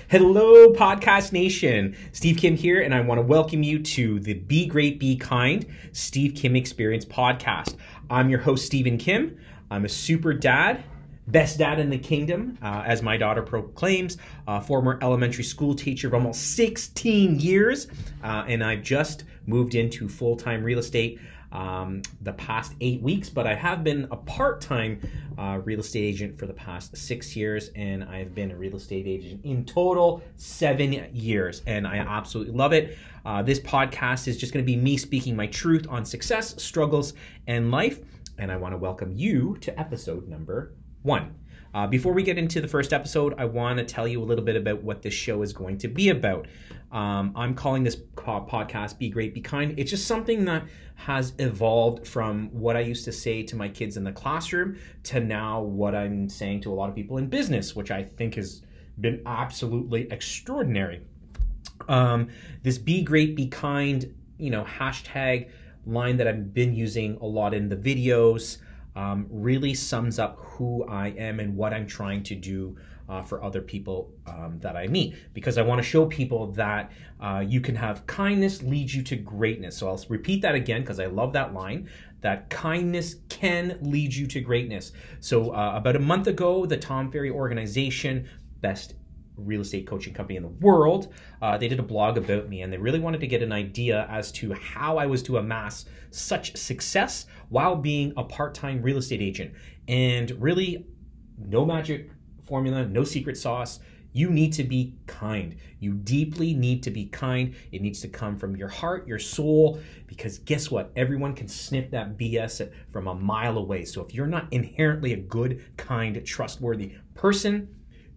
Hello, Podcast Nation. Steve Kim here, and I want to welcome you to the Be Great, Be Kind Steve Kim Experience podcast. I'm your host, Stephen Kim. I'm a super dad, best dad in the kingdom, as my daughter proclaims, former elementary school teacher of almost 16 years, and I've just moved into full-time real estate the past 8 weeks, but I have been a part-time real estate agent for the past 6 years, and I've been a real estate agent in total 7 years, and I absolutely love it. This podcast is just going to be me speaking my truth on success, struggles, and life, and I want to welcome you to episode number 1. Before we get into the first episode, I want to tell you a little bit about what this show is going to be about. I'm calling this podcast Be Great, Be Kind. It's just something that has evolved from what I used to say to my kids in the classroom to now what I'm saying to a lot of people in business, which I think has been absolutely extraordinary. This Be Great, Be Kind, hashtag line that I've been using a lot in the videos really sums up who I am and what I'm trying to do for other people that I meet, because I want to show people that you can have kindness lead you to greatness. So I'll repeat that again because I love that line, that kindness can lead you to greatness. So about a month ago, the Tom Ferry organization, best real estate coaching company in the world, they did a blog about me, and they really wanted to get an idea as to how I was to amass such success while being a part-time real estate agent. And really, no magic formula, no secret sauce. You need to be kind. You deeply need to be kind. It needs to come from your heart, your soul, because guess what? Everyone can sniff that BS from a mile away. So if you're not inherently a good, kind, trustworthy person,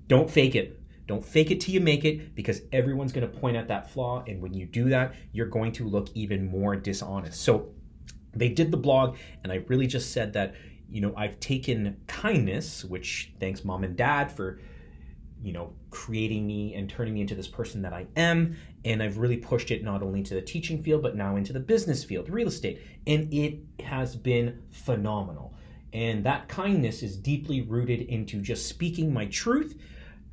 don't fake it. Don't fake it till you make it, because everyone's going to point at that flaw. And when you do that, you're going to look even more dishonest. So they did the blog, and I really just said that, I've taken kindness, which thanks mom and dad for, creating me and turning me into this person that I am. And I've really pushed it not only to the teaching field, but now into the business field, real estate. And it has been phenomenal. And that kindness is deeply rooted into just speaking my truth,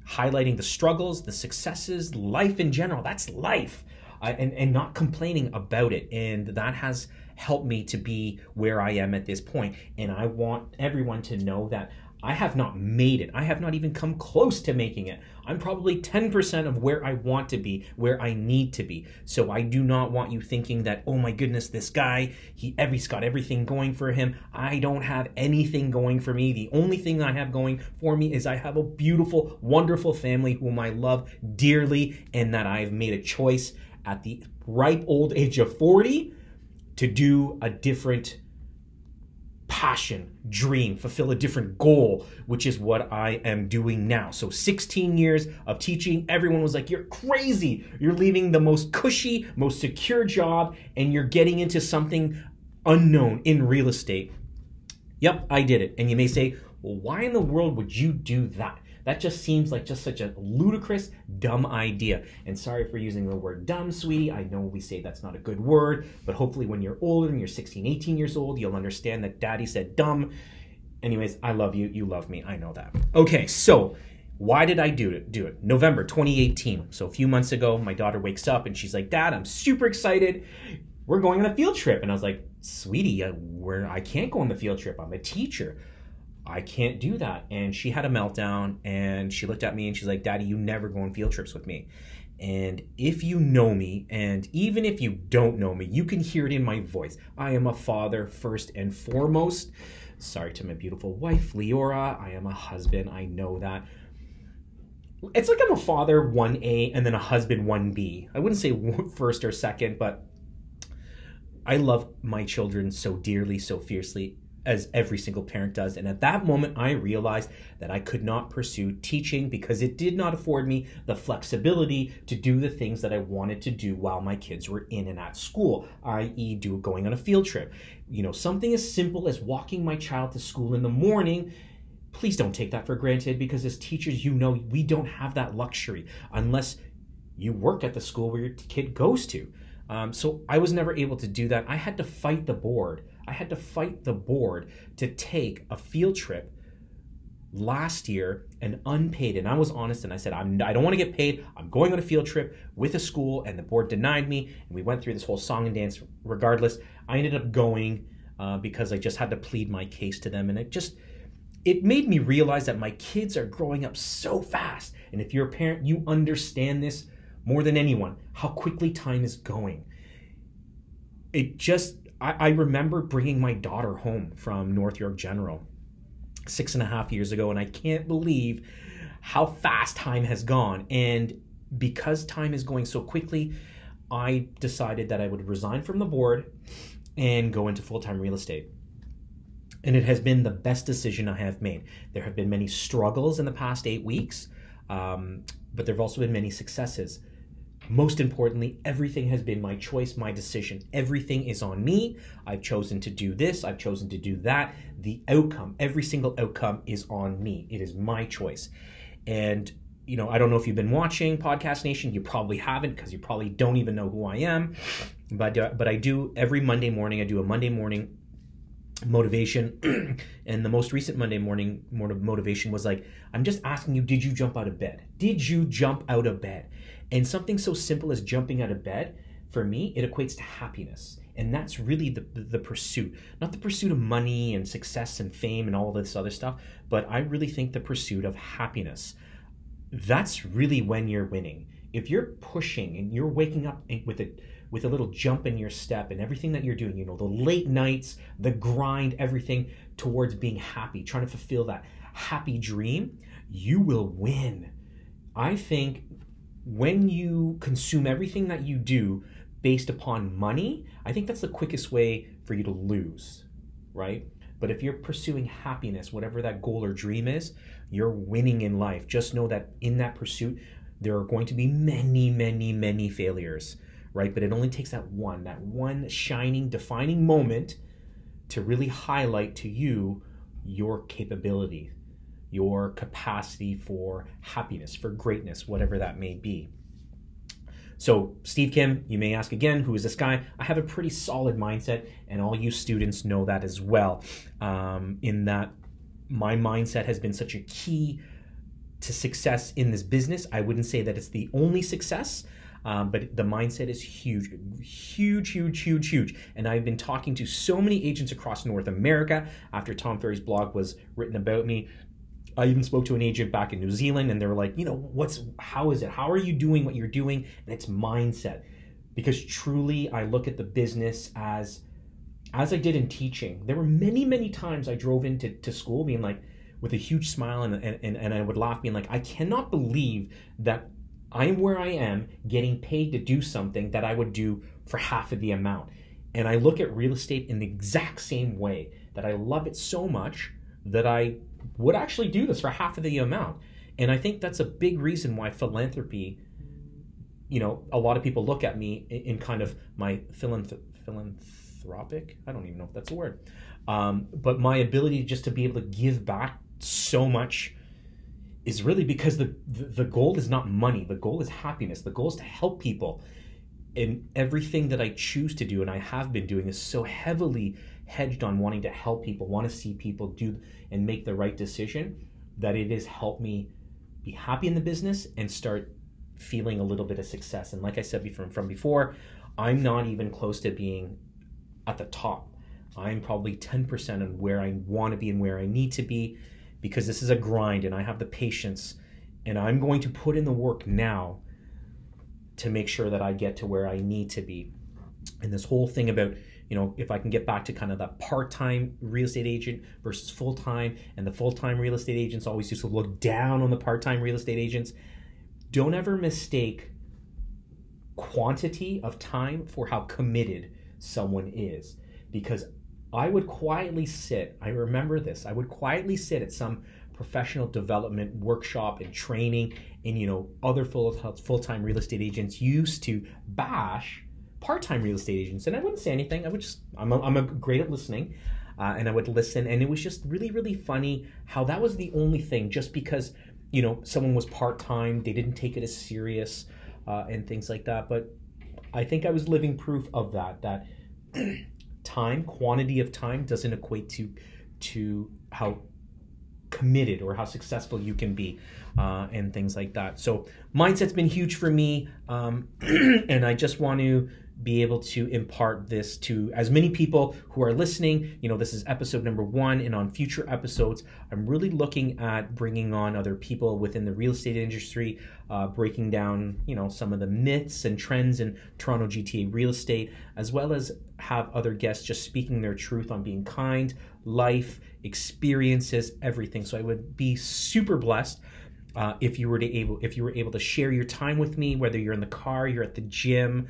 highlighting the struggles, the successes, life in general. That's life. And not complaining about it. And that has helped me to be where I am at this point. And I want everyone to know that I have not made it. I have not even come close to making it. I'm probably 10% of where I want to be, where I need to be. So I do not want you thinking that, oh my goodness, this guy, he's got everything going for him. I don't have anything going for me. The only thing I have going for me is I have a beautiful, wonderful family whom I love dearly, and that I've made a choice at the ripe old age of 40 to do a different passion, dream, fulfill a different goal, which is what I am doing now. So 16 years of teaching, everyone was like, you're crazy. You're leaving the most cushy, most secure job, and you're getting into something unknown in real estate. Yep, I did it. And you may say, well, why in the world would you do that? That just seems like just such a ludicrous, dumb idea. And sorry for using the word dumb, sweetie. I know we say that's not a good word, but hopefully when you're older and you're 16, 18 years old, you'll understand that daddy said dumb. Anyways, I love you. You love me. I know that. Okay, so why did I do it? November 2018. So a few months ago, my daughter wakes up and she's like, Dad, I'm super excited. We're going on a field trip. And I was like, sweetie, I can't go on the field trip. I'm a teacher. I can't do that. And she had a meltdown, and she looked at me and she's like, Daddy, you never go on field trips with me. And if you know me, and even if you don't know me, you can hear it in my voice. I am a father first and foremost. Sorry to my beautiful wife, Leora. I am a husband. I know that. It's like I'm a father 1A and then a husband 1B. I wouldn't say first or second, but I love my children so dearly, so fiercely, as every single parent does. And at that moment, I realized that I could not pursue teaching because it did not afford me the flexibility to do the things that I wanted to do while my kids were in and at school, i.e. going on a field trip. Something as simple as walking my child to school in the morning. Please don't take that for granted, because as teachers, we don't have that luxury unless you work at the school where your kid goes to. So I was never able to do that. I had to fight the board. to take a field trip last year an unpaid, and I was honest and I said, I don't want to get paid. I'm going on a field trip with a school, and the board denied me. And we went through this whole song and dance. Regardless, I ended up going because I just had to plead my case to them. And it made me realize that my kids are growing up so fast. And if you're a parent, you understand this more than anyone, how quickly time is going. I remember bringing my daughter home from North York General 6.5 years ago, and I can't believe how fast time has gone. And because time is going so quickly, I decided that I would resign from the board and go into full-time real estate. And it has been the best decision I have made. There have been many struggles in the past 8 weeks, but there have also been many successes. Most importantly, everything has been my choice, my decision. Everything is on me. I've chosen to do this. I've chosen to do that. The outcome, every single outcome is on me. It is my choice. And, I don't know if you've been watching Podcast Nation. You probably haven't, because you probably don't even know who I am. But I do every Monday morning. I do a Monday morning motivation. And the most recent Monday morning motivation was like, I'm just asking you, did you jump out of bed? Did you jump out of bed? And something so simple as jumping out of bed, for me, it equates to happiness. And that's really the pursuit, not the pursuit of money and success and fame and all this other stuff, but I really think the pursuit of happiness. That's really when you're winning. If you're pushing and you're waking up with a little jump in your step and everything that you're doing, the late nights, the grind, everything towards being happy, trying to fulfill that happy dream, you will win. I think when you consume everything that you do based upon money, I think that's the quickest way for you to lose, right? But if you're pursuing happiness, whatever that goal or dream is, you're winning in life. Just know that in that pursuit, there are going to be many, many, many failures, right? But it only takes that one shining, defining moment to really highlight to you your capability, your capacity for happiness, for greatness, whatever that may be. So, Steve Kim, you may ask again, who is this guy? I have a pretty solid mindset, and all you students know that as well, in that my mindset has been such a key to success in this business. I wouldn't say that it's the only success, but the mindset is huge, huge, huge, huge, huge. And I've been talking to so many agents across North America after Tom Ferry's blog was written about me. I even spoke to an agent back in New Zealand, and they were like, how is it? How are you doing what you're doing? And it's mindset. Because truly, I look at the business as I did in teaching. There were many, many times I drove into school being like, with a huge smile, and I would laugh, being like, I cannot believe that I am where I am, getting paid to do something that I would do for half of the amount. And I look at real estate in the exact same way, that I love it so much that I would actually do this for half of the amount. And I think that's a big reason why philanthropy, a lot of people look at me in kind of my philanthropic, I don't even know if that's a word, but my ability just to be able to give back so much is really because the goal is not money. The goal is happiness. The goal is to help people. And everything that I choose to do, and I have been doing, is so heavily hedged on wanting to help people, want to see people do and make the right decision, that it has helped me be happy in the business and start feeling a little bit of success. And like I said from before, I'm not even close to being at the top. I'm probably 10% on where I want to be and where I need to be, because this is a grind, and I have the patience, and I'm going to put in the work now to make sure that I get to where I need to be. And this whole thing about, if I can get back to kind of that part-time real estate agent versus full-time, and the full-time real estate agents always used to look down on the part-time real estate agents. Don't ever mistake quantity of time for how committed someone is, because I would quietly sit, I remember this, I would quietly sit at some professional development workshop and training, and other full-time real estate agents used to bash part-time real estate agents, and I wouldn't say anything. I would just, I'm great at listening, and I would listen, and it was just really, really funny how that was the only thing, just because, someone was part-time, they didn't take it as serious, and things like that. But I think I was living proof of that quantity of time doesn't equate to how committed or how successful you can be, and things like that. So mindset's been huge for me, and I just want to be able to impart this to as many people who are listening. This is episode number 1, and on future episodes, I'm really looking at bringing on other people within the real estate industry, breaking down, some of the myths and trends in Toronto GTA real estate, as well as have other guests just speaking their truth on being kind, life, experiences, everything. So I would be super blessed if you were able to share your time with me, whether you're in the car, you're at the gym,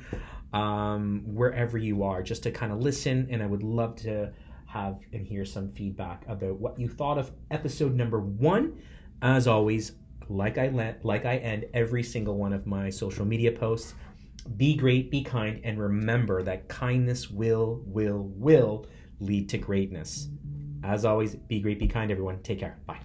wherever you are, just to kind of listen. And I would love to have and hear some feedback about what you thought of episode number 1. As always, like I end every single one of my social media posts, be great, be kind, and remember that kindness will lead to greatness. As always, be great, be kind, everyone. Take care. Bye.